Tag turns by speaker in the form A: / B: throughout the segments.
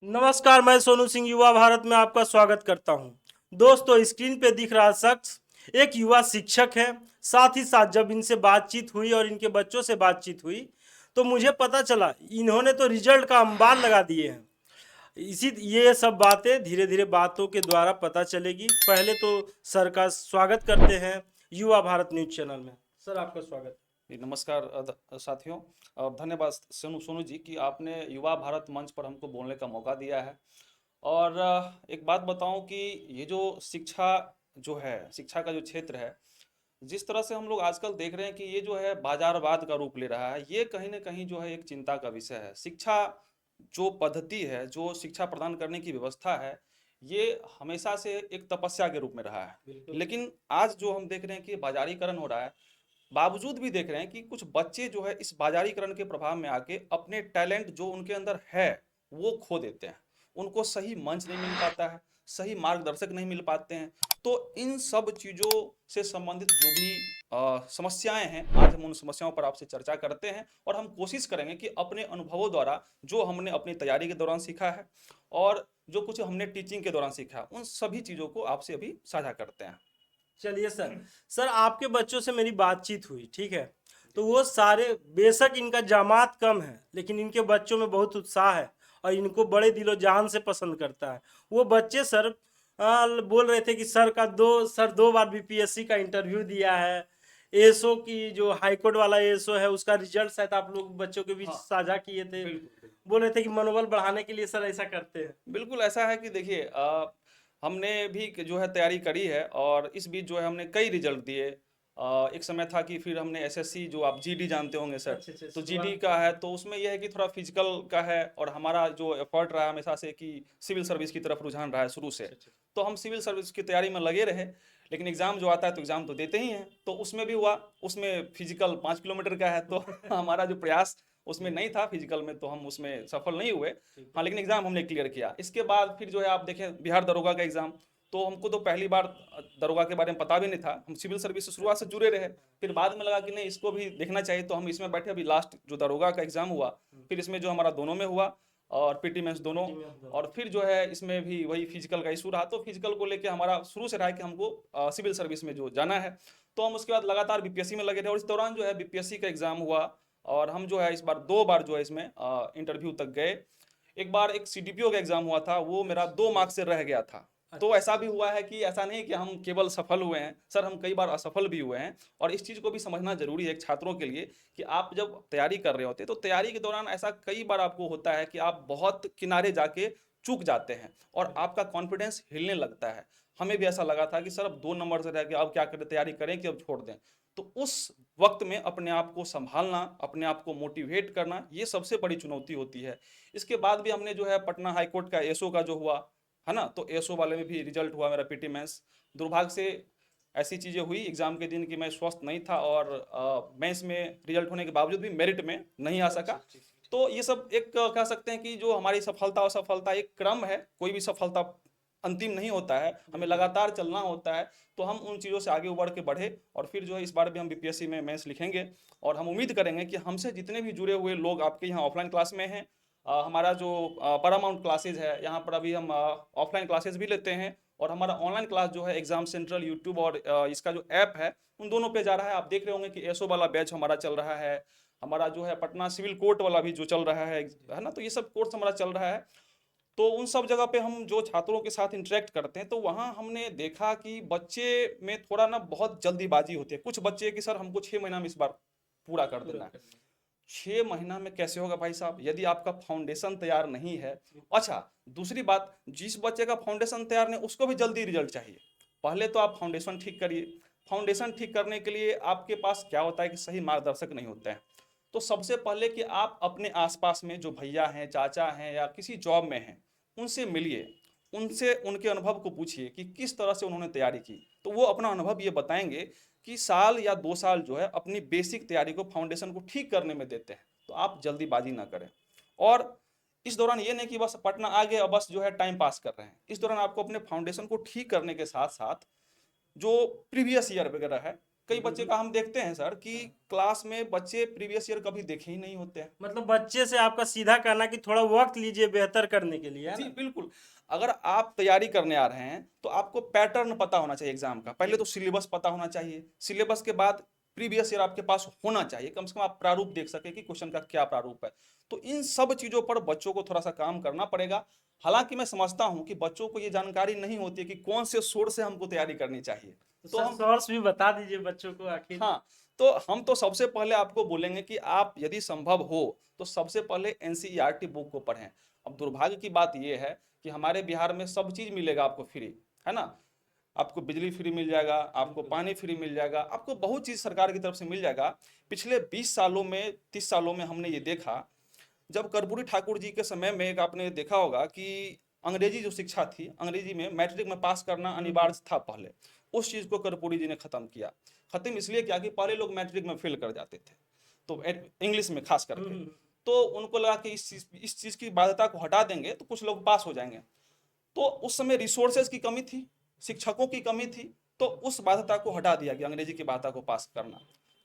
A: नमस्कार, मैं सोनू सिंह युवा भारत में आपका स्वागत करता हूं। दोस्तों, स्क्रीन पे दिख रहा शख्स एक युवा शिक्षक है। साथ ही साथ जब इनसे बातचीत हुई और इनके बच्चों से बातचीत हुई तो मुझे पता चला इन्होंने तो रिजल्ट का अंबार लगा दिए हैं। इसी ये सब बातें धीरे धीरे बातों के द्वारा पता चलेगी। पहले तो सर का स्वागत करते हैं युवा भारत न्यूज चैनल में। सर, आपका स्वागत।
B: जी, नमस्कार साथियों। धन्यवाद सोनू सोनू जी कि आपने युवा भारत मंच पर हमको बोलने का मौका दिया है। और एक बात बताऊं कि ये जो शिक्षा जो है, शिक्षा का जो क्षेत्र है, जिस तरह से हम लोग आजकल देख रहे हैं कि ये जो है बाजारवाद का रूप ले रहा है, ये कहीं ना कहीं जो है एक चिंता का विषय है। शिक्षा जो पद्धति है, जो शिक्षा प्रदान करने की व्यवस्था है, ये हमेशा से एक तपस्या के रूप में रहा है। लेकिन आज जो हम देख रहे हैं कि बाजारीकरण हो रहा है, बावजूद भी देख रहे हैं कि कुछ बच्चे जो है इस बाजारीकरण के प्रभाव में आके अपने टैलेंट जो उनके अंदर है वो खो देते हैं। उनको सही मंच नहीं मिल पाता है, सही मार्गदर्शक नहीं मिल पाते हैं। तो इन सब चीज़ों से संबंधित जो भी समस्याएं हैं, आज हम उन समस्याओं पर आपसे चर्चा करते हैं और हम कोशिश करेंगे कि अपने अनुभवों द्वारा जो हमने अपनी तैयारी के दौरान सीखा है और जो कुछ हमने टीचिंग के दौरान सीखा है, उन सभी चीज़ों को आपसे अभी साझा करते हैं।
A: चलिए सर। सर, आपके बच्चों से मेरी बातचीत हुई, ठीक है। तो वो सारे, बेशक इनका जामात कम है लेकिन इनके बच्चों में बहुत उत्साह है और इनको बड़े दिलो जान से पसंद करता है। वो बच्चे सर बोल रहे थे कि सर 2 बार बीपीएससी का इंटरव्यू दिया है। एसओ की जो हाईकोर्ट वाला एसओ है उसका रिजल्ट शायद आप लोग बच्चों के बीच
B: हाँ,
A: साझा किए थे।
B: बिल्कुल।
A: बोल रहे थे कि मनोबल बढ़ाने के लिए सर ऐसा करते हैं।
B: बिल्कुल ऐसा है कि देखिए, हमने भी जो है तैयारी करी है और इस बीच जो है हमने कई रिजल्ट दिए। एक समय था कि फिर हमने एसएससी, जो आप जीडी जानते होंगे सर,
A: अच्छा अच्छा,
B: तो जीडी
A: शुरुआत।
B: का है, तो उसमें यह है कि थोड़ा फिजिकल का है और हमारा जो एफर्ट रहा हमेशा से कि सिविल सर्विस की तरफ रुझान रहा है शुरू से।
A: अच्छा अच्छा।
B: तो हम सिविल सर्विस की तैयारी में लगे रहे। लेकिन एग्ज़ाम जो आता है तो एग्ज़ाम तो देते ही हैं, तो उसमें भी हुआ। उसमें फिजिकल 5 किलोमीटर का है, तो हमारा जो प्रयास उसमें नहीं था फिजिकल में, तो हम उसमें सफल नहीं हुए। हाँ, लेकिन एग्ज़ाम हमने क्लियर किया। इसके बाद फिर जो है आप देखें बिहार दरोगा का एग्ज़ाम, तो हमको तो पहली बार दरोगा के बारे में पता भी नहीं था। हम सिविल सर्विस से शुरुआत से जुड़े रहे, फिर बाद में लगा कि नहीं, इसको भी देखना चाहिए, तो हम इसमें बैठे। अभी लास्ट जो दरोगा का एग्ज़ाम हुआ, फिर इसमें जो हमारा दोनों में हुआ और पीटी मेंस दोनों। और फिर जो है इसमें भी वही फिजिकल का इशू रहा, तो फिजिकल को लेके हमारा शुरू से रहा है कि हमको सिविल सर्विस में जो जाना है। तो हम उसके बाद लगातार बीपीएससी में लगे रहे और इस दौरान जो है बीपीएससी का एग्ज़ाम हुआ और हम जो है इस बार 2 बार जो है इसमें इंटरव्यू तक गए। एक बार एक सीडीपीओ का एग्ज़ाम हुआ था, वो मेरा 2 मार्क्स से रह गया था। तो ऐसा भी हुआ है कि ऐसा नहीं कि हम केवल सफल हुए हैं सर, हम कई बार असफल भी हुए हैं। और इस चीज़ को भी समझना जरूरी है एक छात्रों के लिए कि आप जब तैयारी कर रहे होते हैं तो तैयारी के दौरान ऐसा कई बार आपको होता है कि आप बहुत किनारे जाके चूक जाते हैं और आपका कॉन्फिडेंस हिलने लगता है। हमें भी ऐसा लगा था कि सर अब 2 नंबर से रह गया, अब क्या करें, तैयारी करें कि अब छोड़ दें। तो उस वक्त में अपने आप को संभालना, अपने आप को मोटिवेट करना, ये सबसे बड़ी चुनौती होती है। इसके बाद भी हमने जो है पटना हाई कोर्ट का एसओ का जो हुआ है ना, तो एसओ वाले में भी रिजल्ट हुआ मेरा पीटी मेंस। दुर्भाग्य से ऐसी चीज़ें हुई एग्ज़ाम के दिन कि मैं स्वस्थ नहीं था और मेंस में रिजल्ट होने के बावजूद भी मेरिट में नहीं आ सका। तो ये सब एक कह सकते हैं कि जो हमारी सफलता और सफलता एक क्रम है, कोई भी सफलता अंतिम नहीं होता है, हमें लगातार चलना होता है। तो हम उन चीज़ों से आगे उबढ़ के बढ़े और फिर जो है इस बार भी हम बीपीएससी में मेंस लिखेंगे और हम उम्मीद करेंगे कि हमसे जितने भी जुड़े हुए लोग आपके यहाँ ऑफलाइन क्लास में हैं, हमारा जो पैरामाउंट क्लासेज है यहाँ पर, अभी हम ऑफलाइन क्लासेज भी लेते हैं और हमारा ऑनलाइन क्लास जो है एग्जाम सेंट्रल यूट्यूब और इसका जो ऐप है उन दोनों पे जा रहा है। आप देख रहे होंगे कि एसओ वाला बैच हमारा चल रहा है, हमारा जो है पटना सिविल कोर्ट वाला भी जो चल रहा है ना, तो ये सब कोर्स हमारा चल रहा है। तो उन सब जगह पे हम जो छात्रों के साथ इंटरेक्ट करते हैं तो वहाँ हमने देखा कि बच्चे में थोड़ा ना बहुत जल्दीबाजी होती है। कुछ बच्चे कि सर हमको 6 महीना में इस बार पूरा कर देना है। 6 महीना में कैसे होगा भाई साहब, यदि आपका फाउंडेशन तैयार नहीं है। अच्छा, दूसरी बात, जिस बच्चे का फाउंडेशन तैयार नहीं उसको भी जल्दी रिजल्ट चाहिए। पहले तो आप फाउंडेशन ठीक करिए। फाउंडेशन ठीक करने के लिए आपके पास क्या होता है कि सही मार्गदर्शक नहीं होते हैं। तो सबसे पहले कि आप अपने आसपास में जो भैया हैं, चाचा हैं या किसी जॉब में हैं, उनसे मिलिए, उनसे उनके अनुभव को पूछिए कि किस तरह से उन्होंने तैयारी की। तो वो अपना अनुभव ये बताएंगे कि साल या 2 साल जो है अपनी बेसिक तैयारी को, फाउंडेशन को ठीक करने में देते हैं। तो आप जल्दीबाजी ना करें। और इस दौरान ये नहीं कि बस पटना आ गए और बस जो है टाइम पास कर रहे हैं। इस दौरान आपको अपने फाउंडेशन को ठीक करने के साथ साथ जो प्रीवियस ईयर वगैरह है कई बच्चे का हम देखते हैं सर कि क्लास में बच्चे प्रीवियस ईयर कभी देखे ही नहीं होते हैं।
A: मतलब बच्चे से आपका सीधा कहना कि थोड़ा वक्त लीजिए बेहतर करने के लिए, है
B: जी
A: ना?
B: बिल्कुल। अगर आप तैयारी करने आ रहे हैं तो आपको पैटर्न पता होना चाहिए एग्जाम का। पहले तो सिलेबस पता होना चाहिए, सिलेबस के बाद प्रीवियस ईयर आपके पास होना चाहिए, कम से कम आप प्रारूप देख सके कि क्वेश्चन का क्या प्रारूप है। तो इन सब चीजों पर बच्चों को थोड़ा सा काम करना पड़ेगा। हालांकि मैं समझता हूं कि बच्चों को ये जानकारी नहीं होती है कि कौन से सोर्स से हमको तैयारी करनी चाहिए।
A: तो
B: तो
A: सर
B: हम
A: सोर्स भी बता दीजिए बच्चों को आखिर।
B: हाँ, तो हम तो सबसे पहले आपको बोलेंगे कि आप यदि संभव हो तो सबसे पहले एनसीईआरटी बुक को पढ़ें। अब दुर्भाग्य की बात यह है कि हमारे बिहार में सब चीज मिलेगा आपको फ्री, है ना? आपको बिजली फ्री मिल जाएगा, आपको पानी फ्री मिल जाएगा, आपको बहुत चीज सरकार की तरफ से मिल जाएगा। पिछले 20 सालों में 30 सालों में हमने ये देखा, जब कर्पूरी ठाकुर जी के समय में एक आपने देखा होगा कि अंग्रेजी जो शिक्षा थी, अंग्रेजी में मैट्रिक में पास करना अनिवार्य था पहले। उस चीज को कर्पूरी जी ने खत्म किया। खत्म इसलिए किया कि पहले लोग मैट्रिक में फेल कर जाते थे, तो इंग्लिश में खास करके। तो उनको लगा कि इस चीज की बाध्यता को हटा देंगे तो कुछ लोग पास हो जाएंगे। तो उस समय रिसोर्सेज की कमी थी, शिक्षकों की कमी थी, तो उस बाध्यता को हटा दिया गया, अंग्रेजी की बाध्यता को पास करना।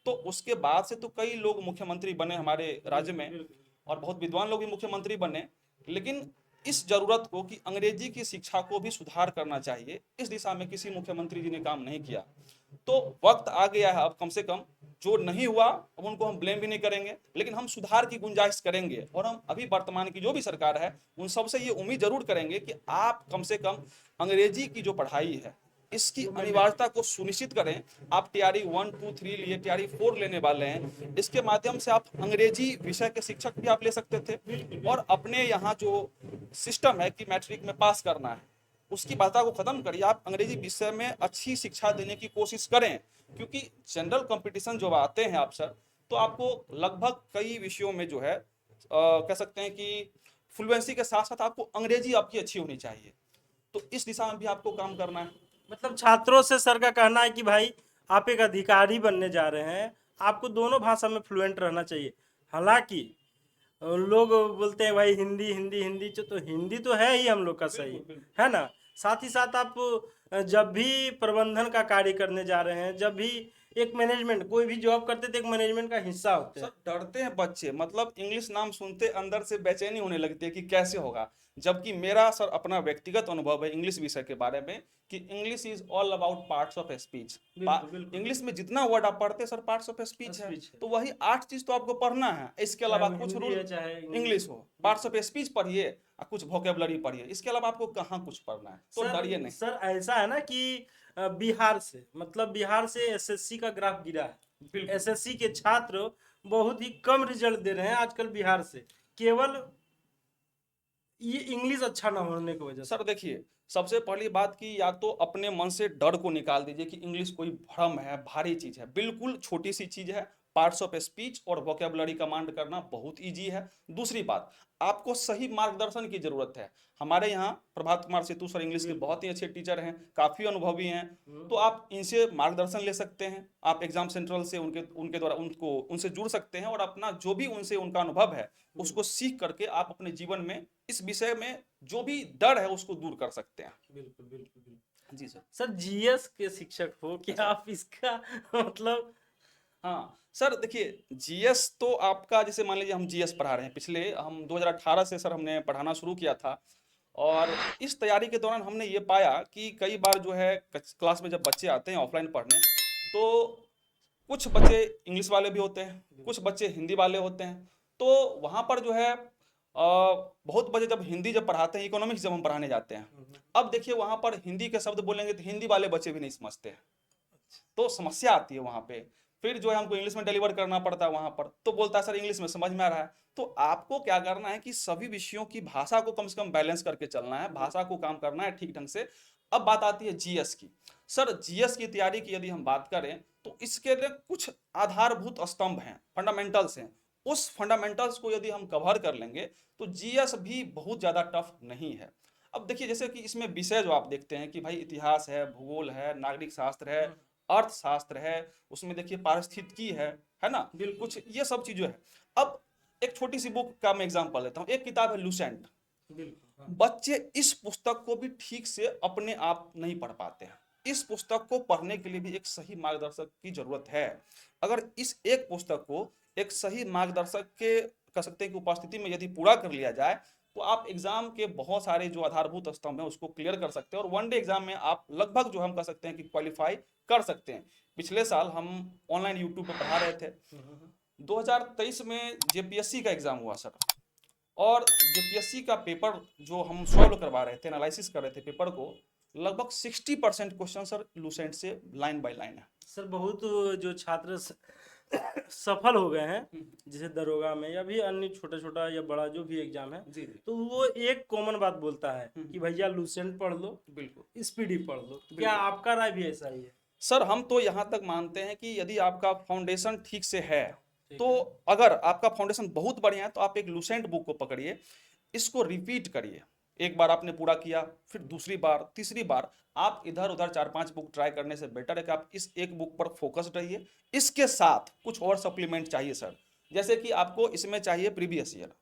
B: तो उसके बाद से तो कई लोग मुख्यमंत्री बने हमारे राज्य में, और बहुत विद्वान लोग भी मुख्यमंत्री बने। लेकिन इस जरूरत को कि अंग्रेजी की शिक्षा को भी सुधार करना चाहिए, इस दिशा में किसी मुख्यमंत्री जी ने काम नहीं किया। तो वक्त आ गया है अब, कम से कम जो नहीं हुआ अब उनको हम ब्लेम भी नहीं करेंगे, लेकिन हम सुधार की गुंजाइश करेंगे। और हम अभी वर्तमान की जो भी सरकार है उन सबसे ये उम्मीद जरूर करेंगे कि आप कम से कम अंग्रेजी की जो पढ़ाई है इसकी अनिवार्यता को सुनिश्चित करें। आप टीआरई 1, 2, 3 लिए, टीआरई 4 लेने वाले हैं, इसके माध्यम से आप अंग्रेजी विषय के शिक्षक भी आप ले सकते थे। और अपने यहाँ जो सिस्टम है कि मैट्रिक में पास करना है, उसकी बाधा को खत्म करिए, आप अंग्रेजी विषय में अच्छी शिक्षा देने की कोशिश करें। क्योंकि जनरल कंपटीशन जो आते हैं आप सर, तो आपको लगभग कई विषयों में जो है कह सकते हैं कि फ्लुएंसी के साथ साथ आपको अंग्रेजी आपकी अच्छी होनी चाहिए। तो इस दिशा में भी आपको काम करना है।
A: मतलब छात्रों से सर का कहना है कि भाई आप एक अधिकारी बनने जा रहे हैं, आपको दोनों भाषा में फ्लुएंट रहना चाहिए। हालांकि लोग बोलते हैं भाई हिंदी हिंदी हिंदी, तो हिंदी तो है ही हम लोग का सही,
B: बिल्कुल बिल्कुल।
A: है ना? साथ ही साथ आप जब भी प्रबंधन का कार्य करने जा रहे हैं, जब भी एक मैनेजमेंट, कोई भी जॉब करते थे एक मैनेजमेंट का हिस्सा होते
B: सर
A: हैं।
B: डरते हैं बच्चे, मतलब इंग्लिश नाम सुनते अंदर से बेचैनी होने लगती है कि कैसे होगा। जबकि मेरा सर अपना व्यक्तिगत अनुभव है इंग्लिश विषय के बारे में कि English is all about parts of speech.
A: बिल्कुल बिल्कुल।
B: इंग्लिश में जितना वर्ड आप पढ़ते हैं सर पार्ट्स ऑफ स्पीच है।
A: स्पीच है,
B: तो वही 8 चीज तो आपको पढ़ना है, इसके
A: चाहे
B: अलावा
A: वो
B: कुछ
A: हिंदी
B: रूल
A: है चाहे इंग्लिश।
B: इंग्लिश हो, पार्ट्स ऑफ स्पीच पढ़िए और कुछ वोकेबलरी पढ़िए, इसके अलावा आपको कहाँ कुछ पढ़ना है। तो डरिए
A: सर
B: नहीं।
A: सर ऐसा है ना कि बिहार से, मतलब बिहार से एसएससी का ग्राफ गिरा है।
B: बिल्कुल
A: एसएससी के छात्र बहुत ही कम रिजल्ट दे रहे हैं आजकल बिहार से, केवल ये इंग्लिश अच्छा ना होने की वजह से।
B: सर देखिए, सबसे पहली बात कि या तो अपने मन से डर को निकाल दीजिए कि इंग्लिश कोई भ्रम है, भारी चीज है। बिल्कुल छोटी सी चीज है, पार्ट्स ऑफ स्पीच और वोकेबलरी कमांड करना बहुत इजी है। दूसरी बात, आपको सही मार्गदर्शन की जरूरत है। हमारे यहाँ प्रभात कुमार सेतु सर इंग्लिश के बहुत ही अच्छे टीचर हैं, काफी अनुभवी हैं। तो आप इनसे मार्गदर्शन ले सकते हैं, आप एग्जाम सेंट्रल से उनके उनके द्वारा उनसे जुड़ सकते हैं और अपना जो भी उनसे उनका अनुभव है उसको सीख करके आप अपने जीवन में इस विषय में जो भी डर है उसको दूर कर सकते हैं।
A: बिल्कुल बिल्कुल बिल्कुल।
B: जी सर।
A: सर जीएस के शिक्षक हो, क्या आप इसका मतलब?
B: हाँ सर देखिए, जीएस तो आपका जैसे मान लीजिए हम जीएस पढ़ा रहे हैं, पिछले हम 2018 से सर हमने पढ़ाना शुरू किया था। और इस तैयारी के दौरान हमने ये पाया कि कई बार जो है क्लास में जब बच्चे आते हैं ऑफलाइन पढ़ने, तो कुछ बच्चे इंग्लिश वाले भी होते हैं, कुछ बच्चे हिंदी वाले होते हैं। तो वहाँ पर जो है बहुत बच्चे जब हिंदी जब पढ़ाते हैं, इकोनॉमिक्स जब हम पढ़ाने जाते हैं, अब देखिए वहाँ पर हिंदी के शब्द बोलेंगे तो हिंदी वाले बच्चे भी नहीं समझते हैं, तो समस्या आती है वहाँ पे। फिर जो है हमको इंग्लिश में डिलीवर करना पड़ता है वहाँ पर, तो बोलता है सर इंग्लिश में समझ में आ रहा है। तो आपको क्या करना है कि सभी विषयों की भाषा को कम से कम बैलेंस करके चलना है, भाषा को काम करना है ठीक ढंग से। अब बात आती है जीएस की। सर जीएस की तैयारी की यदि हम बात करें तो इसके लिए कुछ आधारभूत स्तंभ हैं, फंडामेंटल्स हैं। उस फंडामेंटल्स को यदि हम कवर कर लेंगे तो जीएस भी बहुत ज़्यादा टफ नहीं है। अब देखिए जैसे कि इसमें विषय जो आप देखते हैं कि भाई इतिहास है, भूगोल है, नागरिक शास्त्र है, अर्थशास्त्र है, उसमें देखिए पारिस्थितिकी है ना, कुछ ये सब चीजें है। अब एक छोटी सी बुक का मैं एग्जांपल लेता हूँ, एक किताब है लूसेंट।
A: बिल्कुल हाँ।
B: बच्चे इस पुस्तक को भी ठीक से अपने आप नहीं पढ़ पाते हैं। इस पुस्तक को पढ़ने के लिए भी एक सही मार्गदर्शक की जरूरत है। अगर इस एक पुस्तक को एक सही मार्गदर्शक के कह सकते हैं कि उपस्थिति में यदि पूरा कर लिया जाए तो आप एग्जाम के बहुत सारे जो आधारभूत स्तंभ है उसको क्लियर कर सकते हैं और वन डे एग्जाम में आप लगभग जो हम कह सकते हैं कि क्वालिफाई कर सकते हैं। पिछले साल हम ऑनलाइन यूट्यूब पे पढ़ा रहे थे, 2023 में जेपीएससी का एग्जाम हुआ सर, और जेपीएससी का पेपर जो हम सॉल्व करवा रहे थे, एनालिसिस कर रहे थे पेपर को, लगभग 60% क्वेश्चन सर लूसेंट से लाइन बाय लाइन है।
A: सर बहुत जो छात्र सफल हो गए हैं जैसे दरोगा में या भी अन्य छोटा छोटा या बड़ा जो भी एग्जाम है,
B: जी जी
A: तो वो एक कॉमन बात बोलता है कि भैया लूसेंट पढ़ लो,
B: बिल्कुल।
A: स्पीडी पढ़ लो। क्या आपका राय भी ऐसा ही है?
B: सर हम तो यहाँ तक मानते हैं कि यदि आपका फाउंडेशन ठीक से है तो अगर आपका फाउंडेशन बहुत बढ़िया है तो आप एक लूसेंट बुक को पकड़िए, इसको रिपीट करिए। एक बार आपने पूरा किया, फिर दूसरी बार, तीसरी बार, आप इधर उधर 4-5 बुक ट्राई करने से बेटर है कि आप इस एक बुक पर फोकस्ड रहिए। इसके साथ कुछ और सप्लीमेंट चाहिए सर, जैसे कि आपको इसमें चाहिए प्रीवियस ईयर।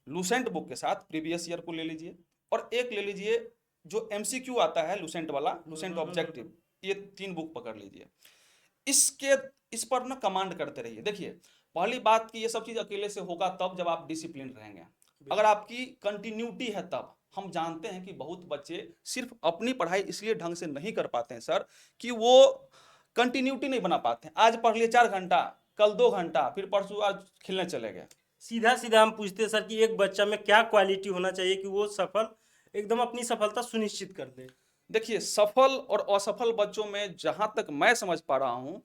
B: लूसेंट बुक के साथ प्रीवियस ईयर को ले लीजिए और एक ले लीजिए जो एमसीक्यू आता है लूसेंट वाला, लूसेंट ऑब्जेक्टिव, ये 3 बुक पकड़ लीजिए। इस पर ना कमांड करते रहिए। देखिए पहली बात कि ये सब चीज अकेले से होगा तब जब आप डिसिप्लिन रहेंगे। अगर आपकी कंटिन्यूटी है तब। हम जानते हैं कि बहुत बच्चे सिर्फ अपनी पढ़ाई इसलिए ढंग से नहीं कर पाते हैं सर कि वो कंटिन्यूटी नहीं बना पाते हैं। आज पढ़ लिए 4 घंटा, कल 2 घंटा, फिर परसों आज खेलने चले गए।
A: सीधा सीधा हम पूछते हैं सर कि एक बच्चा में क्या क्वालिटी होना चाहिए कि वो सफल एकदम अपनी सफलता सुनिश्चित कर दे?
B: देखिए सफल और असफल बच्चों में जहां तक मैं समझ पा रहा हूं,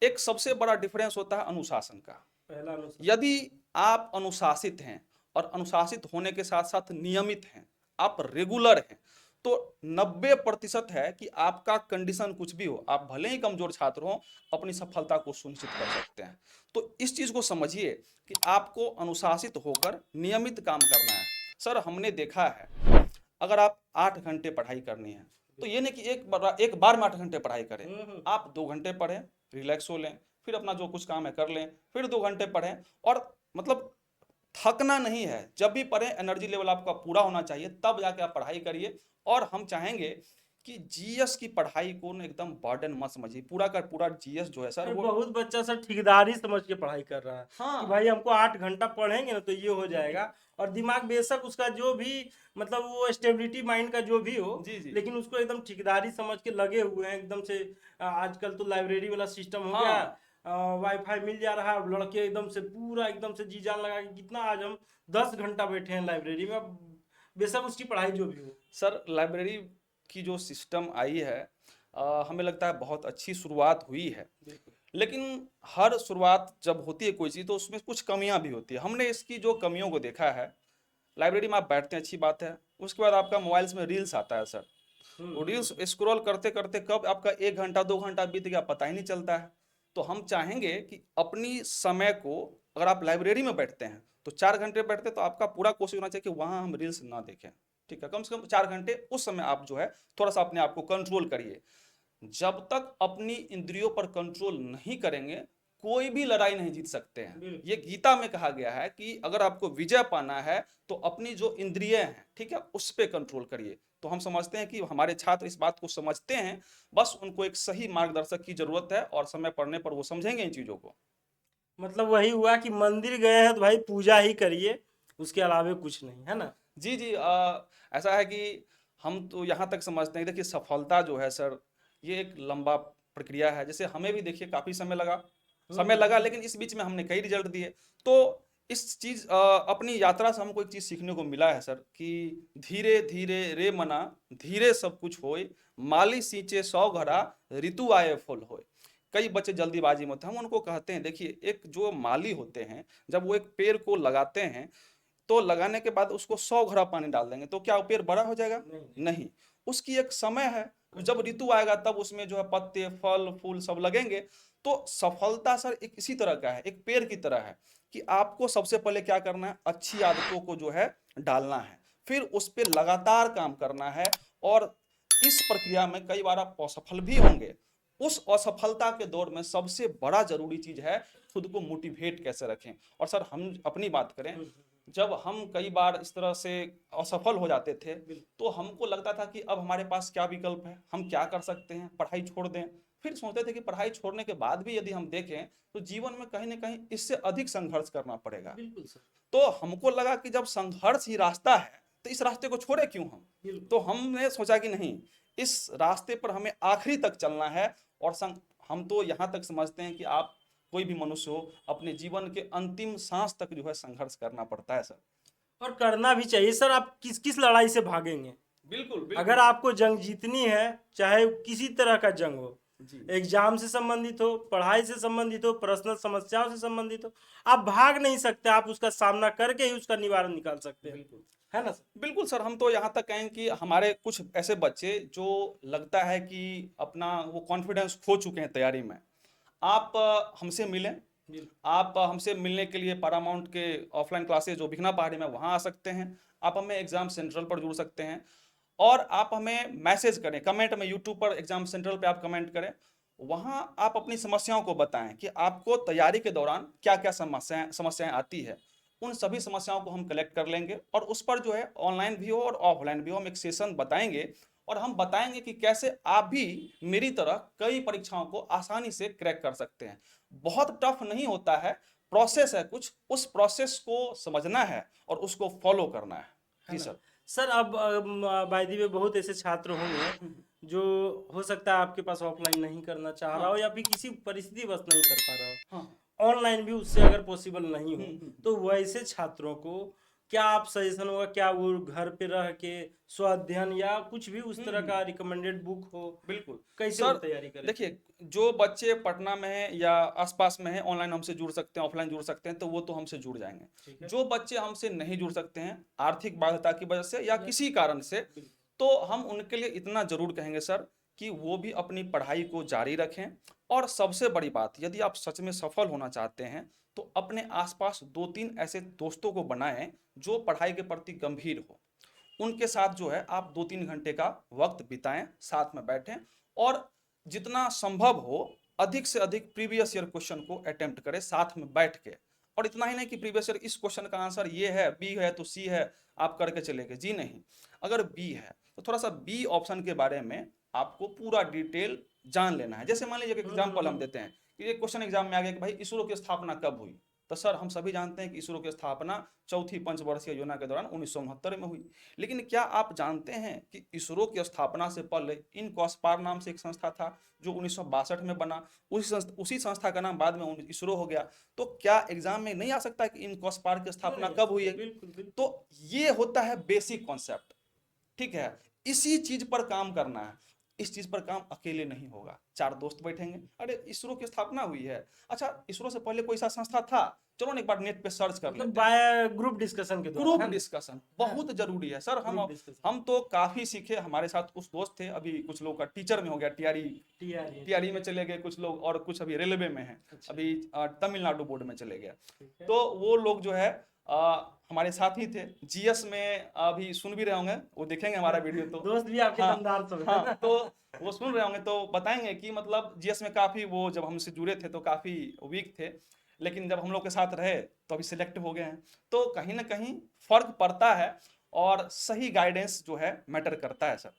B: एक सबसे बड़ा डिफरेंस होता है अनुशासन का।
A: पहला अनुशासन।
B: यदि आप अनुशासित हैं और अनुशासित होने के साथ साथ नियमित हैं, आप रेगुलर हैं, तो 90% है कि आपका कंडीशन कुछ भी हो, आप भले ही कमजोर छात्र हो, अपनी सफलता को सुनिश्चित कर सकते हैं। तो इस चीज को समझिए कि आपको अनुशासित होकर नियमित काम करना है। सर हमने देखा है अगर आप 8 घंटे पढ़ाई करनी है तो ये नहीं कि एक बार में 8 घंटे पढ़ाई करें। आप 2 घंटे पढ़ें, रिलैक्स हो लें, फिर अपना जो कुछ काम है कर लें, फिर 2 घंटे पढ़ें, और मतलब थकना नहीं है। जब भी पढ़ें एनर्जी लेवल आपका पूरा होना चाहिए, तब जाके आप पढ़ाई करिए। और हम चाहेंगे कि जीएस की पढ़ाई को ना एकदम बर्डन मत समझिए। पूरा का पूरा जीएस जो है सर वो
A: बहुत बच्चा सर ठेकेदारी समझ के पढ़ाई कर रहा है कि भाई हमको 8 घंटा पढ़ेंगे ना तो ये हो जाएगा, और दिमाग बेशक उसका जो भी मतलब वो स्टेबिलिटी माइंड का जो भी हो,
B: जी जी
A: लेकिन उसको एकदम ठेकेदारी समझ के लगे हुए हैं एकदम से। आजकल तो लाइब्रेरी वाला सिस्टम हो गया, वाईफाई मिल जा रहा है, अब लड़के एकदम से पूरा एकदम से जी जान लगा कि कितना आज हम 10 घंटा बैठे हैं लाइब्रेरी में, बेशक उसकी पढ़ाई जो भी हो।
B: सर लाइब्रेरी की जो सिस्टम आई है हमें लगता है बहुत अच्छी शुरुआत हुई है, लेकिन हर शुरुआत जब होती है कोई चीज़ तो उसमें कुछ कमियां भी होती है। हमने इसकी जो कमियों को देखा है, लाइब्रेरी में आप बैठते हैं अच्छी बात है, उसके बाद आपका मोबाइल्स में रील्स आता है सर, वो रील्स स्क्रॉल करते करते कब आपका 1 घंटा 2 घंटा बीत गया पता ही नहीं चलता है। तो हम चाहेंगे कि अपनी समय को, अगर आप लाइब्रेरी में बैठते हैं तो 4 घंटे बैठते तो आपका पूरा कोशिश होना चाहिए कि वहाँ हम रील्स ना देखें, ठीक है। कम से कम 4 घंटे उस समय आप जो है थोड़ा सा अपने आप को कंट्रोल करिए। जब तक अपनी इंद्रियों पर कंट्रोल नहीं करेंगे कोई भी लड़ाई नहीं जीत सकते हैं। ये गीता में कहा गया है कि अगर आपको विजय पाना है तो अपनी जो इंद्रिय हैं, ठीक है, उस पर कंट्रोल करिए। तो हम समझते हैं कि हमारे छात्र इस बात को समझते हैं, बस उनको एक सही मार्गदर्शक की जरूरत है और समय पड़ने पर वो समझेंगे इन चीजों को।
A: मतलब वही हुआ कि मंदिर गए हैं तो भाई पूजा ही करिए, उसके अलावे कुछ नहीं, है ना?
B: जी जी ऐसा है कि हम तो यहाँ तक समझते हैं, देखिए सफलता जो है सर ये एक लंबा प्रक्रिया है। जैसे हमें भी देखिए काफी समय लगा, लेकिन इस बीच में हमने कई रिजल्ट दिए। तो इस चीज अपनी यात्रा से हमको एक चीज सीखने को मिला है सर कि धीरे धीरे रे मना धीरे सब कुछ होए, माली सींचे 100 घड़ा ऋतु आए फल होए। कई बच्चे जल्दीबाजी में होते हैं, हम उनको कहते हैं देखिए एक जो माली होते हैं जब वो एक पेड़ को लगाते हैं तो लगाने के बाद उसको 100 घड़ा पानी डाल देंगे तो क्या वो पेड़ बड़ा हो जाएगा? नहीं, उसकी एक समय है, जब ऋतु आएगा तब उसमें जो है पत्ते फल फूल सब लगेंगे। तो सफलता सर एक इसी तरह का है, एक पेड़ की तरह है कि आपको सबसे पहले क्या करना है, अच्छी आदतों को जो है डालना है, फिर उस पर लगातार काम करना है। और इस प्रक्रिया में कई बार आप असफल भी होंगे। उस असफलता के दौर में सबसे बड़ा जरूरी चीज है खुद को मोटिवेट कैसे रखें। और सर हम अपनी बात करें जब हम कई बार इस तरह से असफल हो जाते थे, तो हमको लगता था कि अब हमारे पास क्या विकल्प है, हम क्या कर सकते हैं, पढ़ाई छोड़ दें। फिर सोचते थे कि पढ़ाई छोड़ने के बाद भी यदि हम देखें तो जीवन में कहीं ना कहीं इससे अधिक संघर्ष करना पड़ेगा।
A: बिल्कुल सर।
B: तो हमको लगा कि जब संघर्ष ही रास्ता है तो इस रास्ते को छोड़े क्यों हम। तो हमने सोचा कि नहीं, इस रास्ते पर हमें आखिरी तक चलना है। और हम तो यहाँ तक समझते हैं कि आप कोई भी मनुष्य हो, अपने जीवन के अंतिम सांस तक जो है संघर्ष करना पड़ता है सर।
A: और करना भी चाहिए सर। आप किस किस लड़ाई से भागेंगे?
B: बिल्कुल बिल्कुल।
A: अगर आपको जंग जीतनी है, चाहे किसी तरह का जंग हो,
B: जी
A: एग्जाम से संबंधित हो, पढ़ाई से संबंधित हो, पर्सनल समस्याओं से संबंधित हो, आप भाग नहीं सकते, आप उसका सामना करके ही उसका निवारण निकाल सकते हैं।
B: बिल्कुल
A: है ना सर?
B: बिल्कुल सर, हम तो यहाँ तक कहें कि हमारे कुछ ऐसे बच्चे जो लगता है कि अपना वो कॉन्फिडेंस खो चुके हैं तैयारी में, आप हमसे मिलें। आप हमसे मिलने के लिए पैरामाउंट के ऑफलाइन क्लासेज जो भिखना पहाड़ी में, वहाँ आ सकते हैं। आप हमें एग्जाम सेंट्रल पर जुड़ सकते हैं, और आप हमें मैसेज करें, कमेंट में, यूट्यूब पर एग्जाम सेंट्रल पे आप कमेंट करें। वहाँ आप अपनी समस्याओं को बताएं कि आपको तैयारी के दौरान क्या क्या समस्याएं आती है। उन सभी समस्याओं को हम कलेक्ट कर लेंगे, और उस पर जो है ऑनलाइन भी हो और ऑफलाइन भी हो, हम एक सेशन बताएंगे। और हम बताएंगे कि कैसे आप भी मेरी तरह कई परीक्षाओं को आसानी से क्रैक कर सकते हैं। बहुत टफ नहीं होता है, प्रोसेस है कुछ, उस प्रोसेस को समझना है और उसको फॉलो करना है। जी सर।
A: सर अब बाय द वे बहुत ऐसे छात्र होंगे जो हो सकता है आपके पास ऑफलाइन नहीं करना चाह रहा हो, या फिर किसी परिस्थिति बस नहीं कर पा रहा हो,
B: हाँ
A: ऑनलाइन भी उससे अगर पॉसिबल नहीं हो,
B: हम्म।
A: तो वैसे छात्रों को क्या आप सजेशन होगा? क्या वो घर पे रह के स्वाध्ययन या कुछ भी उस तरह का रिकमेंडेड बुक हो,
B: बिल्कुल
A: कैसे वो
B: सर,
A: तैयारी करें?
B: देखिए, जो बच्चे पटना में हैं या आसपास में हैं, ऑनलाइन हमसे जुड़ सकते हैं, ऑफलाइन जुड़ सकते हैं, तो वो तो हमसे जुड़ जाएंगे।
A: ठीक है।
B: जो बच्चे हमसे नहीं जुड़ सकते हैं आर्थिक बाध्यता की वजह से या किसी कारण से,
A: बिल्कुल।
B: तो हम उनके लिए इतना जरूर कहेंगे सर कि वो भी अपनी पढ़ाई को जारी रखें। और सबसे बड़ी बात, यदि आप सच में सफल होना चाहते हैं तो अपने आसपास 2-3 ऐसे दोस्तों को बनाएं जो पढ़ाई के प्रति गंभीर हो। उनके साथ जो है आप 2-3 घंटे का वक्त बिताएं, साथ में बैठें, और जितना संभव हो अधिक से अधिक प्रीवियस ईयर क्वेश्चन को अटेम्प्ट करें साथ में बैठ के। और इतना ही नहीं कि प्रीवियस ईयर इस क्वेश्चन का आंसर ये है, बी है तो सी है, आप करके चले गए। जी नहीं, अगर बी है तो थोड़ा सा बी ऑप्शन के बारे में आपको पूरा डिटेल जान लेना है। जैसे मान लीजिए एग्जाम्पल हम देते हैं कि एक क्वेश्चन एग्जाम में आ गया कि भाई इसरो की स्थापना कब हुई। तो सर हम सभी जानते हैं कि इसरो की स्थापना चौथी पंचवर्षीय योजना के दौरान 1969 में हुई। लेकिन क्या आप जानते हैं कि इसरो की स्थापना से पहले इनकॉस्पार नाम से एक संस्था था जो 1962 में बना, उसी संस्था का नाम बाद में इसरो हो गया। तो क्या एग्जाम में नहीं आ सकता कि इनकॉस्पार की स्थापना कब हुई है?
A: बिल्कुल बिल्कुल।
B: तो ये होता है बेसिक कॉन्सेप्ट। ठीक है, इसी चीज पर काम करना है। इस चीज पर काम अकेले नहीं होगा, 4 दोस्त बैठेंगे, अरे इसरो की स्थापना हुई है, अच्छा इसरो से पहले कोई सा संस्था था, चलो ना एक बार नेट पे सर्च कर
A: मतलब
B: लेते हैं।
A: बाय ग्रुप डिस्कशन के द्वारा,
B: ग्रुप
A: है ना?
B: डिस्कशन बहुत जरूरी है सर।
A: Group discussion.
B: हम तो काफी सीखे, हमारे साथ कुछ दोस्त थे, अभी कुछ लोग का टीचर में हो गया, टीआरई में चले गए कुछ लोग, और कुछ अभी रेलवे में हैं, अभी तमिलनाडु बोर्ड में चले गए। तो वो लोग जो है हमारे साथ ही थे। जीएस में अभी सुन भी रहे होंगे, वो देखेंगे हमारा वीडियो तो
A: दोस्त भी आपके
B: हाँ,
A: दमदार सब है
B: हाँ,
A: ना?
B: तो वो सुन रहे होंगे तो बताएंगे कि मतलब जीएस में काफी, वो जब हमसे जुड़े थे तो काफी वीक थे, लेकिन जब हम लोग के साथ रहे तो अभी सिलेक्ट हो गए हैं। तो कहीं ना कहीं फर्क पड़ता है, और सही गाइडेंस जो है मैटर करता है सर।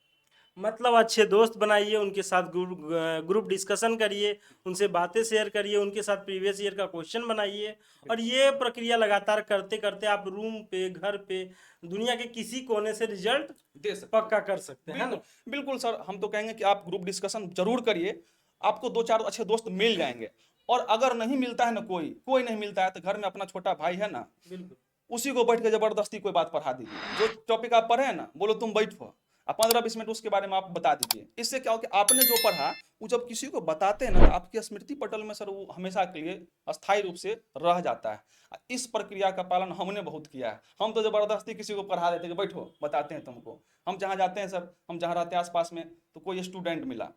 A: मतलब अच्छे दोस्त बनाइए, उनके साथ ग्रुप डिस्कशन करिए, उनसे बातें शेयर करिए, उनके साथ प्रीवियस ईयर का क्वेश्चन बनाइए, और ये प्रक्रिया लगातार करते करते आप रूम पे, घर पे, दुनिया के किसी कोने से रिजल्ट
B: दे सकते
A: पक्का कर सकते हैं, है ना?
B: बिल्कुल सर, हम तो कहेंगे कि आप ग्रुप डिस्कशन जरूर करिए, आपको 2-4 अच्छे दोस्त मिल जाएंगे। और अगर नहीं मिलता है ना, कोई नहीं मिलता है, तो घर में अपना छोटा भाई है ना,
A: बिल्कुल।
B: उसी को बैठ के जबरदस्ती कोई बात पढ़ा दीजिए। जो टॉपिक आप पढ़े हैं ना, बोलो तुम बैठो, आप 15-20 मिनट उसके बारे में आप बता दीजिए। इससे क्या हो कि आपने जो पढ़ा वो जब किसी को बताते हैं ना, तो आपकी स्मृति पटल में सर वो हमेशा के लिए अस्थायी रूप से रह जाता है। इस प्रक्रिया का पालन हमने बहुत किया है। हम तो जबरदस्ती किसी को पढ़ा देते कि बैठो बताते हैं तुमको। हम जहाँ जाते हैं सर, हम जहाँ रहते हैं आसपास में, तो कोई स्टूडेंट मिला,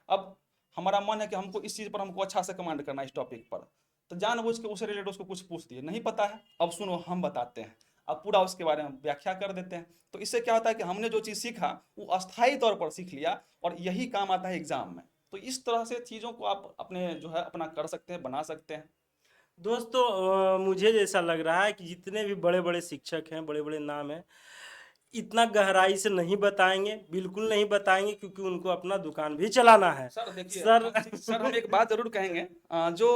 B: अब हमारा मन है कि हमको इस चीज़ पर हमको अच्छा से कमांड करना है इस टॉपिक पर, तो जानबूझ के उससे रिलेटेड उसको कुछ पूछ दिए, नहीं पता है, अब सुनो हम बताते हैं, अब पूरा उसके बारे में व्याख्या कर देते हैं। तो इससे क्या होता है कि हमने जो चीज़ सीखा वो अस्थायी तौर पर सीख लिया, और यही काम आता है एग्जाम में। तो इस तरह से चीज़ों को आप अपने जो है अपना कर सकते हैं, बना सकते हैं।
A: दोस्तों मुझे जैसा लग रहा है कि जितने भी बड़े बड़े शिक्षक हैं, बड़े बड़े नाम हैं, इतना गहराई से नहीं बताएंगे, बिल्कुल नहीं बताएंगे, क्योंकि उनको अपना दुकान भी चलाना है।
B: सर देखिए,
A: सर
B: सर हम एक बात जरूर कहेंगे, जो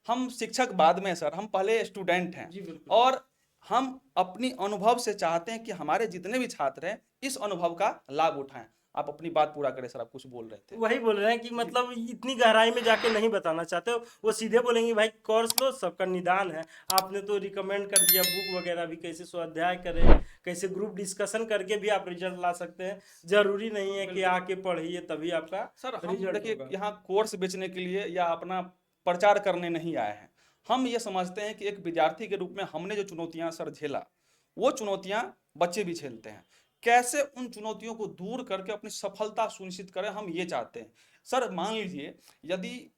B: हम शिक्षक बाद में सर, हम पहले स्टूडेंट हैं,
A: जी बिल्कुल।
B: और हम अपनी अनुभव से चाहते हैं कि हमारे जितने भी छात्र हैं इस अनुभव का लाभ उठाएं। आप अपनी बात पूरा करें सर, आप कुछ बोल रहे थे।
A: वही बोल रहे हैं कि मतलब इतनी गहराई में जाके नहीं बताना चाहते हो, वो सीधे बोलेंगे भाई कोर्स लो, सबका निदान है। आपने तो रिकमेंड कर दिया बुक वगैरह भी, कैसे स्वाध्याय करें, कैसे ग्रुप डिस्कशन करके भी आप रिजल्ट ला सकते हैं। जरूरी नहीं है कि
B: बिल्कुल
A: आके पढ़िए तभी आपका
B: सर, हम
A: रिजल्ट
B: देखिए
A: होगा।
B: यहाँ कोर्स बेचने के लिए या अपना प्रचार करने नहीं आए हैं। हम ये समझते हैं कि एक विद्यार्थी के रूप में हमने जो चुनौतियां सर झेला, वो चुनौतियां बच्चे भी झेलते हैं। कैसे उन चुनौतियों को दूर करके अपनी सफलता सुनिश्चित करें, हम ये चाहते हैं। सर मान लीजिए, यदि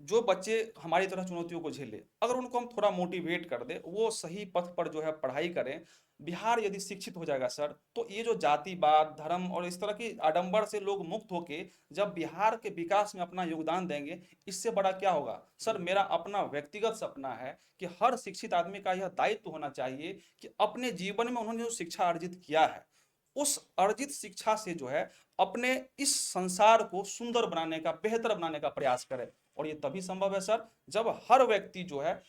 B: जो बच्चे हमारी तरह चुनौतियों को झेले, अगर उनको हम थोड़ा मोटिवेट कर दे, वो सही पथ पर जो है पढ़ाई करें, बिहार यदि शिक्षित हो जाएगा सर, तो ये जो जातिवाद, धर्म और इस तरह की आडंबर से लोग मुक्त होके जब बिहार के विकास में अपना योगदान देंगे, इससे बड़ा क्या होगा सर। मेरा अपना व्यक्तिगत सपना है कि हर शिक्षित आदमी का यह दायित्व होना चाहिए कि अपने जीवन में उन्होंने जो शिक्षा अर्जित किया है, उस अर्जित शिक्षा से जो है अपने इस संसार को सुंदर बनाने का, बेहतर बनाने का प्रयास करें। और ये तभी संभव है सर, जब हर व्यक्ति जो है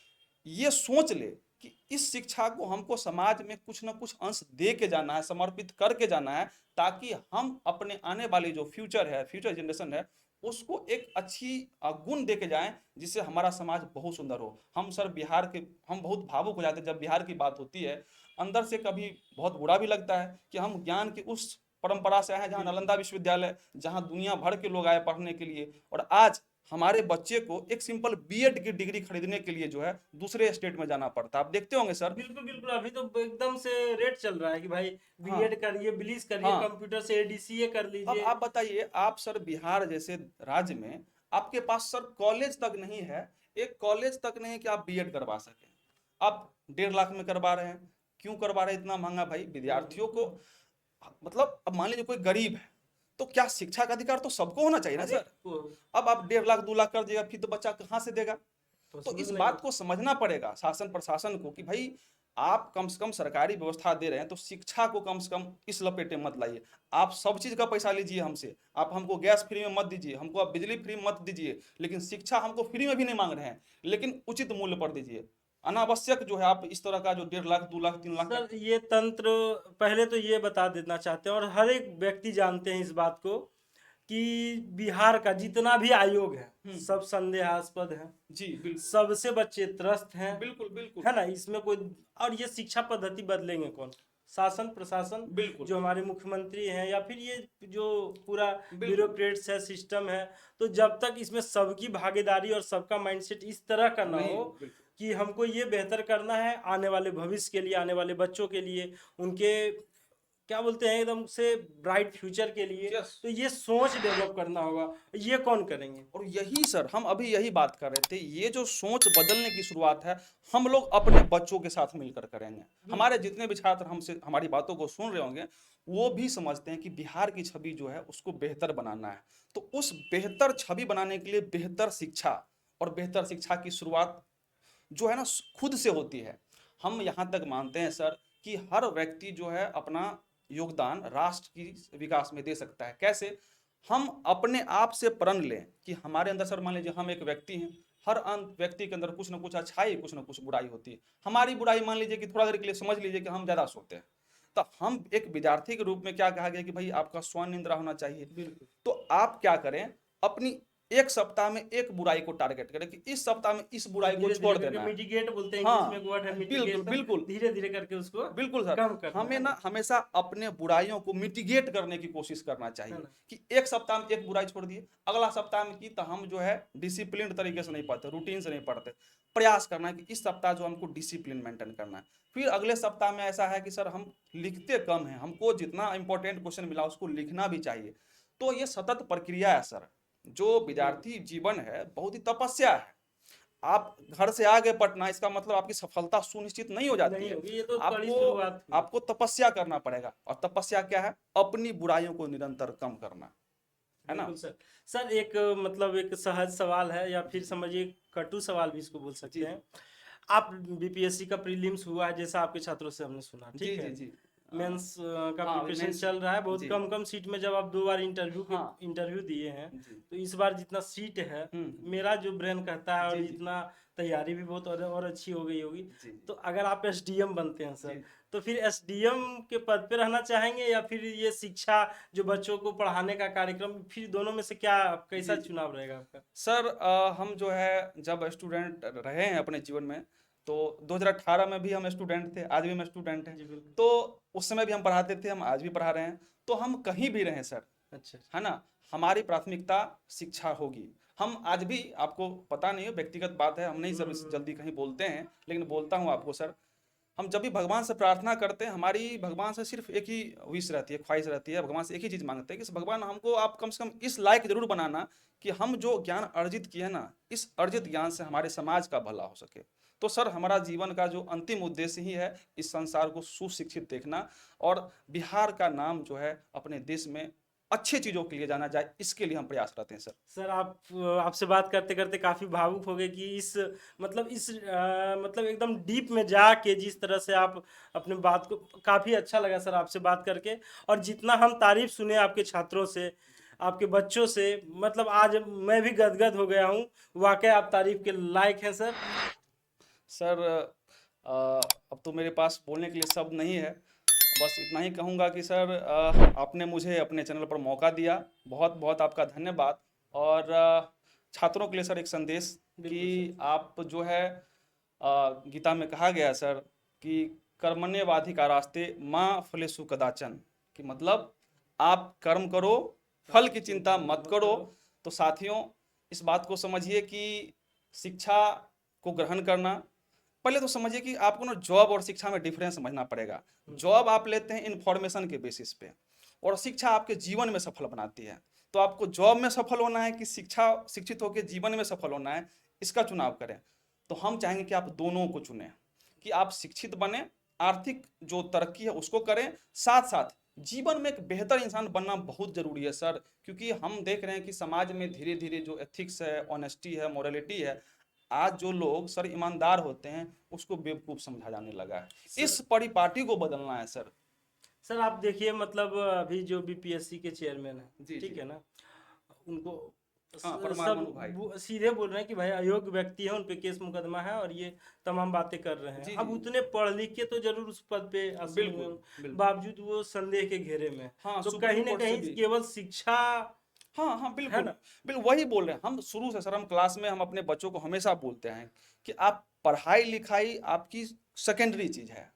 B: ये सोच ले कि इस शिक्षा को हमको समाज में कुछ ना कुछ अंश दे के जाना है, समर्पित करके जाना है, ताकि हम अपने आने वाली जो फ्यूचर है, फ्यूचर जनरेशन है, उसको एक अच्छी गुण दे के जाएं, जिससे हमारा समाज बहुत सुंदर हो। हम सर बिहार के, हम बहुत भावुक हो जाते हैं जब बिहार की बात होती है। अंदर से कभी बहुत बुरा भी लगता है कि हम ज्ञान की उस परंपरा से आए हैं जहाँ नालंदा विश्वविद्यालय, जहाँ दुनिया भर के लोग आए पढ़ने के लिए, और आज हमारे बच्चे को एक सिंपल बीएड की डिग्री खरीदने के लिए जो है दूसरे स्टेट में जाना पड़ता है। आप देखते होंगे सर।
A: बिल्कुल बिल्कुल, अभी तो एकदम से रेट चल रहा है कि भाई
B: हाँ
A: बीएड करिए, बिलीज करिए,
B: हाँ।
A: कंप्यूटर से एडीसीए कर
B: अब
A: लीजिए।
B: आप बताइए, आप सर बिहार जैसे राज्य में आपके पास सर कॉलेज तक नहीं है, एक कॉलेज तक नहीं है कि आप बीएड करवा सकें। आप 1.5 लाख में करवा रहे हैं। क्यों करवा रहे हैं इतना महंगा भाई विद्यार्थियों को? मतलब अब मान लीजिए कोई गरीब है, तो क्या शिक्षा का अधिकार तो सबको होना चाहिए ना
A: अरे
B: सर। अब आप 1.5 लाख 2 लाख कर दिएगा, फिर तो बच्चा कहाँ से देगा? तो इस
A: पॉसिबल नहीं
B: बात को समझना पड़ेगा शासन प्रशासन को कि भाई आप कम से कम सरकारी व्यवस्था दे रहे हैं तो शिक्षा को कम से कम इस लपेटे मत लाइए। आप सब चीज का पैसा लीजिए हमसे, आप हमको गैस फ्री में मत दीजिए, हमको आप बिजली फ्री में मत दीजिए, लेकिन शिक्षा हमको फ्री में भी नहीं मांग रहे हैं, लेकिन उचित मूल्य पर दीजिए। अनावश्यक जो है आप इस तरह का जो 1.5 लाख 2 लाख 3 लाख का।
A: सर, ये तंत्र पहले तो ये बता देना चाहते हैं, और हर एक व्यक्ति जानते हैं इस बात को, कि बिहार का जितना भी आयोग है सब संदेहास्पद है।
B: जी बिल्कुल
A: सबसे बच्चे त्रस्त हैं,
B: बिल्कुल बिल्कुल
A: है ना, इसमें कोई। और ये शिक्षा पद्धति बदलेंगे कौन? शासन प्रशासन,
B: बिल्कुल
A: जो हमारे मुख्यमंत्री हैं, या फिर ये जो पूरा
B: बिल्कुल
A: ब्यूरोक्रेट्स है, सिस्टम है। तो जब तक इसमें सबकी भागीदारी और सबका माइंडसेट इस तरह का ना
B: नहीं
A: हो
B: बिल्कुल।
A: कि हमको ये बेहतर करना है आने वाले भविष्य के लिए, आने वाले बच्चों के लिए, उनके क्या बोलते हैं एकदम से ब्राइट फ्यूचर के लिए,
B: यस।
A: तो ये सोच डेवलप करना होगा। ये कौन करेंगे?
B: और यही सर, हम अभी यही बात कर रहे थे, ये जो सोच बदलने की शुरुआत है, हम लोग अपने बच्चों के साथ मिलकर करेंगे। हमारे जितने भी छात्र हमसे हमारी बातों को सुन रहे होंगे, वो भी समझते हैं कि बिहार की छवि जो है उसको बेहतर बनाना है। तो उस बेहतर छवि बनाने के लिए बेहतर शिक्षा, और बेहतर शिक्षा की शुरुआत जो है ना खुद से होती है। हम यहाँ तक मानते हैं सर कि हर व्यक्ति जो है अपना योगदान राष्ट्र की विकास में दे सकता है। कैसे? हम अपने आप से प्रण लें कि हमारे अंदर सर, मान लीजिए हम एक व्यक्ति हैं, हर व्यक्ति के अंदर कुछ ना कुछ अच्छाई, कुछ ना कुछ बुराई होती है। हमारी बुराई मान लीजिए कि थोड़ा देर के लिए समझ लीजिए कि हम ज्यादा सोते हैं, तो हम एक विद्यार्थी के रूप में क्या कहा गया कि भाई आपका स्व निंद्रा होना चाहिए।
A: बिल्कुल।
B: तो आप क्या करें, अपनी एक सप्ताह में एक बुराई को टारगेट करें कि इस सप्ताह में इस बुराई को
A: धीरे
B: छोड़
A: धीरे करके
B: देना है।
A: मिटिगेट बोलते हैं, इंग्लिश में
B: हाँ
A: एक वर्ड है
B: बिल्कुल
A: मिटिगेशन।
B: बिल्कुल
A: धीरे धीरे करके उसको
B: बिल्कुल सर।
A: कम करना
B: हमें
A: है
B: ना हमेशा अपने बुराइयों को मिटिगेट करने की कोशिश करना
A: है
B: चाहिए
A: ना।
B: कि एक सप्ताह में एक बुराई छोड़ दिए, अगला सप्ताह में की तो हम जो है डिसिप्लिन तरीके से नहीं पढ़ते, रूटीन से नहीं पढ़ते। प्रयास करना है कि इस सप्ताह जो हमको डिसिप्लिन मेंटेन करना है। फिर अगले सप्ताह में ऐसा है कि सर हम लिखते कम है, हमको जितना इंपॉर्टेंट क्वेश्चन मिला उसको लिखना भी चाहिए। तो ये सतत प्रक्रिया है सर। जो विद्यार्थी जीवन है बहुत ही तपस्या है। आप घर से आ गए पटना, इसका मतलब आपकी सफलता सुनिश्चित नहीं हो जाती
A: नहीं
B: है।
A: होगी, ये तो कड़ी
B: आपको
A: शुरुआत हुई।
B: आपको तपस्या करना पड़ेगा, और तपस्या क्या है? अपनी बुराइयों को निरंतर कम करना, है ना।
A: बिल्कुल सर। सर, एक मतलब एक सहज सवाल है, या फिर समझिए कटु सवाल भी इसको बोल सकते
B: जी
A: हैं। आप बीपीएससी का प्रीलिम्स हुआ है जैसा आपके छात्रों से हमने सुना,
B: जी
A: ठीक
B: जी
A: है।
B: जी।
A: मेंस का
B: हाँ,
A: प्रिपरेशन
B: मेंस।
A: चल रहा है, बहुत
B: जी
A: कम कम सीट में जब आप 2 बार
B: हाँ
A: इंटरव्यू दिए हैं,
B: जी।
A: तो इस बार जितना सीट है,
B: हम्म।
A: मेरा जो ब्रेन कहता है, और
B: जी जी
A: जितना तैयारी भी बहुत और अच्छी हो गई होगी,
B: जी
A: तो अगर आप एसडीएम बनते हैं
B: जी।
A: सर, तो फिर एसडीएम के पद पे रहना चाहेंगे, या फिर ये शिक्षा जो बच्चों को पढ़ाने का कार्यक्रम, फिर दोनों में से क्या, कैसा
B: जी जी
A: चुनाव रहेगा आपका?
B: सर, हम जो है जब स्टूडेंट रहे हैं अपने जीवन में, तो 2018 में भी हम स्टूडेंट थे, आज भी हम स्टूडेंट हैं।
A: जी बिल्कुल।
B: तो उस समय भी हम पढ़ाते थे, हम आज भी पढ़ा रहे हैं। तो हम कहीं भी रहें सर,
A: अच्छा।
B: है ना, हमारी प्राथमिकता शिक्षा होगी। हम आज भी, आपको पता नहीं है, व्यक्तिगत बात है, हम नहीं सब जल्दी कहीं बोलते हैं, लेकिन बोलता हूँ आपको सर, हम जब भी भगवान से प्रार्थना करते हैं, हमारी भगवान से सिर्फ एक ही विश रहती है, ख्वाहिश रहती है, भगवान से एक ही चीज़ मांगते हैं कि भगवान हमको आप कम से कम इस लायक जरूर बनाना कि हम जो ज्ञान अर्जित किए हैं ना, इस अर्जित ज्ञान से हमारे समाज का भला हो सके। तो सर, हमारा जीवन का जो अंतिम उद्देश्य ही है इस संसार को सुशिक्षित देखना, और बिहार का नाम जो है अपने देश में अच्छी चीज़ों के लिए जाना जाए, इसके लिए हम प्रयासरत हैं सर।
A: सर आपसे बात करते करते काफी भावुक हो गए कि मतलब एकदम डीप में जाके जिस तरह से आप अपने बात को, काफी अच्छा लगा सर आपसे बात करके। और जितना हम तारीफ सुने आपके छात्रों से, आपके बच्चों से, मतलब आज मैं भी गदगद हो गया हूँ। वाकई आप तारीफ के लायक हैं सर।
B: सर, अब तो मेरे पास बोलने के लिए शब्द नहीं है। बस इतना ही कहूँगा कि सर, आपने मुझे अपने चैनल पर मौका दिया, बहुत बहुत आपका धन्यवाद। और छात्रों के लिए सर एक संदेश
A: बिल्कुल
B: कि
A: सर।
B: आप जो है, गीता में कहा गया है सर कि कर्मण्येवाधिकारास्ते माँ फलेषु कदाचन, कि मतलब आप कर्म करो, फल की चिंता मत करो। तो साथियों, इस बात को समझिए कि शिक्षा को ग्रहण करना, पहले तो समझिए कि आपको ना जॉब और शिक्षा में डिफरेंस समझना पड़ेगा। जॉब आप लेते हैं इन्फॉर्मेशन के बेसिस पे, और शिक्षा आपके जीवन में सफल बनाती है। तो आपको जॉब में सफल होना है कि शिक्षित होकर जीवन में सफल होना है, इसका चुनाव करें। तो हम चाहेंगे कि आप दोनों को चुनें, कि आप शिक्षित बने, आर्थिक जो तरक्की है उसको करें, साथ साथ जीवन में एक बेहतर इंसान बनना बहुत जरूरी है सर। क्योंकि हम देख रहे हैं कि समाज में धीरे धीरे जो एथिक्स है, ऑनेस्टी है, मोरालिटी है, आज जो लोग सर ईमानदार होते हैं उसको बेवकूफ़ समझा जाने लगा है। इस परिपाटी को बदलना है सर।
A: सर आप देखिए, मतलब अभी जो बीपीएससी के चेयरमैन है,
B: जी
A: ठीक
B: जी।
A: है ना, उनको
B: हाँ, परमार
A: सब
B: मनु भाई।
A: सीधे बोल रहे हैं कि भाई अयोग्य व्यक्ति है, उन पे केस मुकदमा है, और ये तमाम बातें कर रहे हैं।
B: जी
A: अब
B: जी
A: उतने पढ़ लिख के तो जरूर उस पद पे आसीन हुए
B: बिल्कुल
A: हों,
B: बिल्कुल।
A: बावजूद वो संदेह के घेरे में।
B: हाँ,
A: तो
B: सुप्रीम
A: कहीं ना
B: कोर्ट से
A: कहीं
B: भी।
A: केवल शिक्षा,
B: हाँ हाँ
A: है
B: बिल्कुल।
A: ना।
B: बिल्कुल वही बोल रहे हैं हम शुरू से सर। हम क्लास में हम अपने बच्चों को हमेशा बोलते हैं कि आप पढ़ाई लिखाई आपकी सेकेंडरी चीज़ है,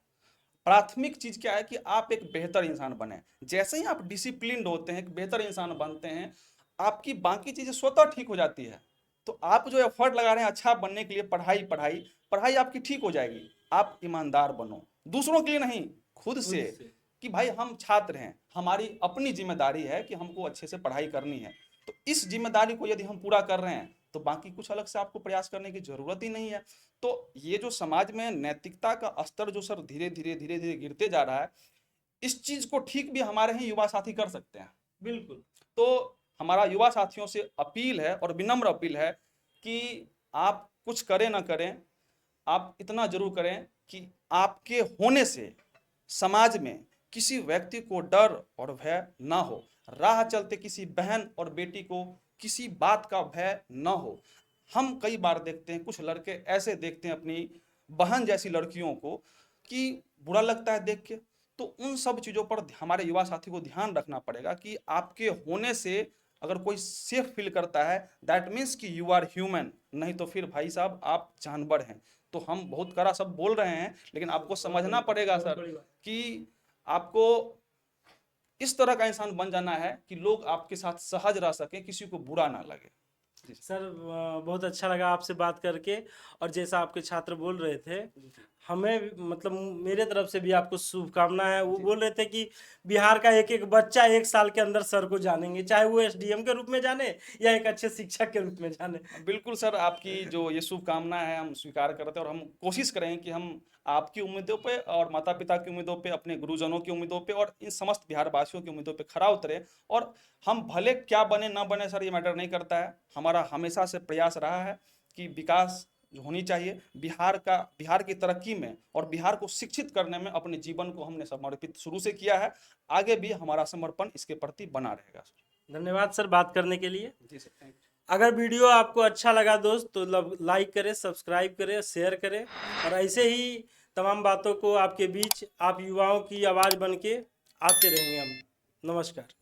B: प्राथमिक चीज क्या है कि आप एक बेहतर इंसान बने। जैसे ही आप डिसिप्लिन्ड होते हैं, एक बेहतर इंसान बनते हैं, आपकी बाकी चीजें स्वतः ठीक हो जाती है। तो आप जो एफर्ट लगा रहे हैं अच्छा बनने के लिए, पढ़ाई पढ़ाई पढ़ाई आपकी ठीक हो जाएगी। आप ईमानदार बनो, दूसरों के लिए नहीं, खुद
A: खुद
B: से,
A: से।
B: कि भाई हम छात्र हैं, हमारी अपनी जिम्मेदारी है कि हमको अच्छे से पढ़ाई करनी है। तो इस जिम्मेदारी को यदि हम पूरा कर रहे हैं तो बाकी कुछ अलग से आपको प्रयास करने की जरूरत ही नहीं है। तो ये जो समाज में नैतिकता का स्तर जो सर धीरे धीरे धीरे धीरे गिरते जा रहा है, इस चीज को ठीक भी हमारे ही युवा साथी कर सकते हैं।
A: बिल्कुल।
B: तो हमारा युवा साथियों से अपील है, और विनम्र अपील है, कि आप कुछ करें ना करें, आप इतना जरूर करें कि आपके होने से समाज में किसी व्यक्ति को डर और भय ना हो, राह चलते किसी बहन और बेटी को किसी बात का भय ना हो। हम कई बार देखते हैं, कुछ लड़के ऐसे देखते हैं अपनी बहन जैसी लड़कियों को कि बुरा लगता है देख के। तो उन सब चीज़ों पर हमारे युवा साथी को ध्यान रखना पड़ेगा कि आपके होने से अगर कोई सेफ फील करता है, दैट मीन्स कि यू आर ह्यूमन, नहीं तो फिर भाई साहब आप जानवर हैं। तो हम बहुत कड़ा सब बोल रहे हैं, लेकिन आपको समझना पड़ेगा सर कि आपको इस तरह का इंसान बन जाना है कि लोग आपके साथ सहज रह सकें, किसी को बुरा ना लगे। जी
A: सर बहुत अच्छा लगा आपसे बात करके। और जैसा आपके छात्र बोल रहे थे, हमें मतलब मेरे तरफ से भी आपको शुभकामना है। वो बोल रहे थे कि बिहार का एक एक बच्चा 1 साल के अंदर सर को जानेंगे, चाहे वो एसडीएम के रूप में जाने या एक अच्छे शिक्षक के रूप में जाने।
B: बिल्कुल सर, आपकी जो ये शुभकामना है हम स्वीकार करते हैं, और हम कोशिश करें कि हम आपकी उम्मीदों पे और माता पिता की उम्मीदों पे, अपने गुरुजनों की उम्मीदों पे और इन समस्त बिहार वासियों की उम्मीदों पे खरा उतरे। और हम भले क्या बने ना बने सर, ये मैटर नहीं करता है। हमारा हमेशा से प्रयास रहा है कि विकास जो होनी चाहिए। बिहार की तरक्की में और बिहार को शिक्षित करने में अपने जीवन को हमने समर्पित शुरू से किया है, आगे भी हमारा समर्पण इसके प्रति बना रहेगा।
A: धन्यवाद सर बात करने के लिए।
B: जी सर, थैंक यू।
A: अगर वीडियो आपको अच्छा लगा दोस्त तो लाइक करें, सब्सक्राइब करें, शेयर करें और ऐसे ही तमाम बातों को आपके बीच, आप युवाओं की आवाज़ बन के आते रहेंगे हम। नमस्कार।